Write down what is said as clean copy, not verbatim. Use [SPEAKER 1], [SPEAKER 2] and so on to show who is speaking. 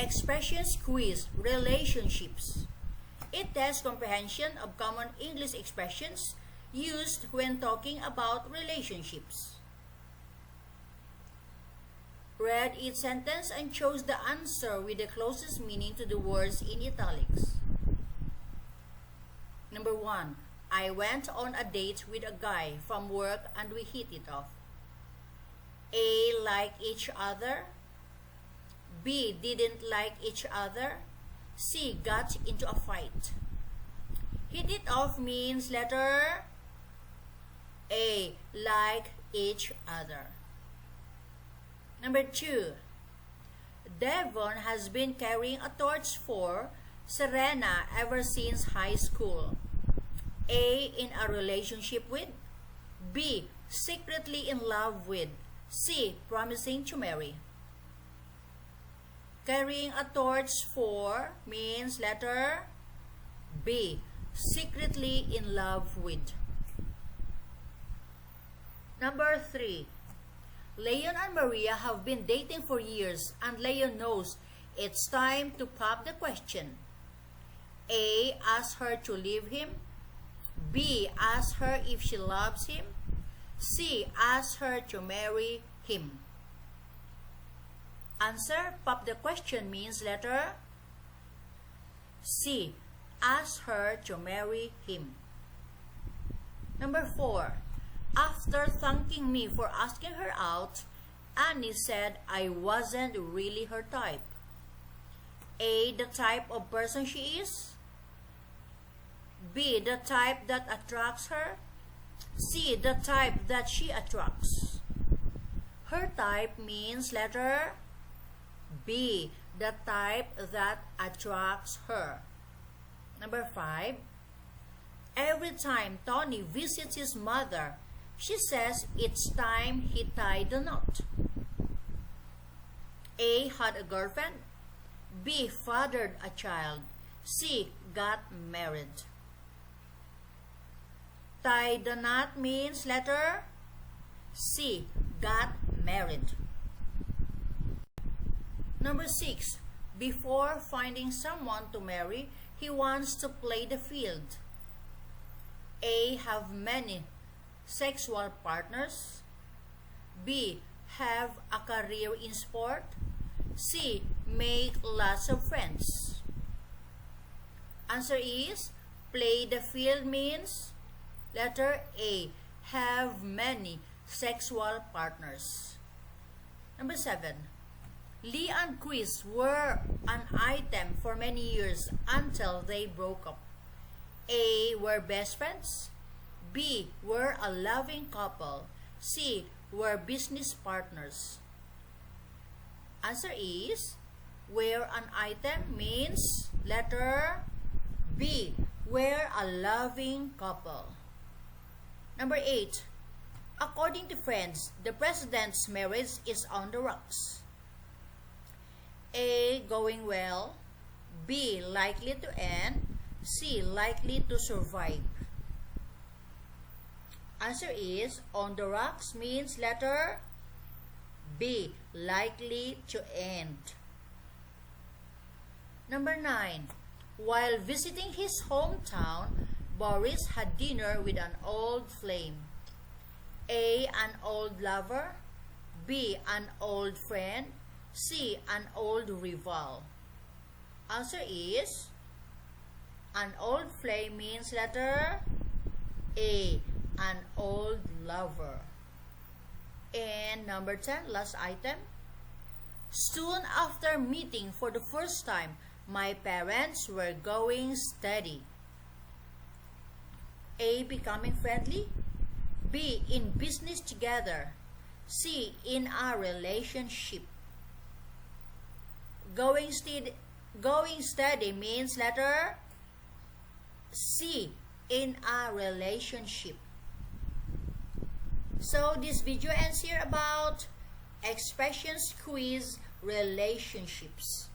[SPEAKER 1] Expressions quiz, relationships. It tests comprehension of common English expressions used when talking about relationships. Read each sentence and chose the answer with the closest meaning to the words in italics. Number 1. I went on a date with a guy from work and we hit it off. A. Like each other. B. Didn't like each other. C. Got into a fight. Hit it off means letter A. Like each other. Number 2. Devon has been carrying a torch for Serena ever since high school. A. In a relationship with. B. Secretly in love with. C. Promising to marry. Carrying a torch for means letter B. Secretly in love with. Number 3. Leon and Maria have been dating for years and Leon knows it's time to pop the question. A. Ask her to leave him. B. Ask her if she loves him. C. Ask her to marry him. Answer, pop the question means letter C. Ask her to marry him. Number 4. After thanking me for asking her out, Annie said I wasn't really her type. A. The type of person she is. B. The type that attracts her. C. The type that she attracts. Her type means letter B. The type that attracts her. Number 5. Every time Tony visits his mother, she says it's time he tied the knot. A. Had a girlfriend. B. Fathered a child. C. Got married. Tie the knot means letter C. Got married. Number 6. Before finding someone to marry, he wants to play the field. A. Have many sexual partners. B. Have a career in sport. C. Make lots of friends. Answer is play the field means letter A. Have many sexual partners. Number 7. Lee and Chris were an item for many years until they broke up. A. Were best friends. B. Were a loving couple. C. Were business partners. Answer is were an item means letter B. Were a loving couple. Number 8. According to friends, the president's marriage is on the rocks. A. Going well. B. Likely to end. C. Likely to survive. Answer is on the rocks means letter B. Likely to end. Number 9. While visiting his hometown, Boris had dinner with an old flame. A. An old lover. B. An old friend. C. An old rival. Answer is an old flame means letter A. An old lover. And number 10, last item. Soon after meeting for the first time, my parents were going steady. A. Becoming friendly. B. In business together. C. In a relationship. Going steady means letter C. In a relationship. So this video ends here about expressions quiz relationships.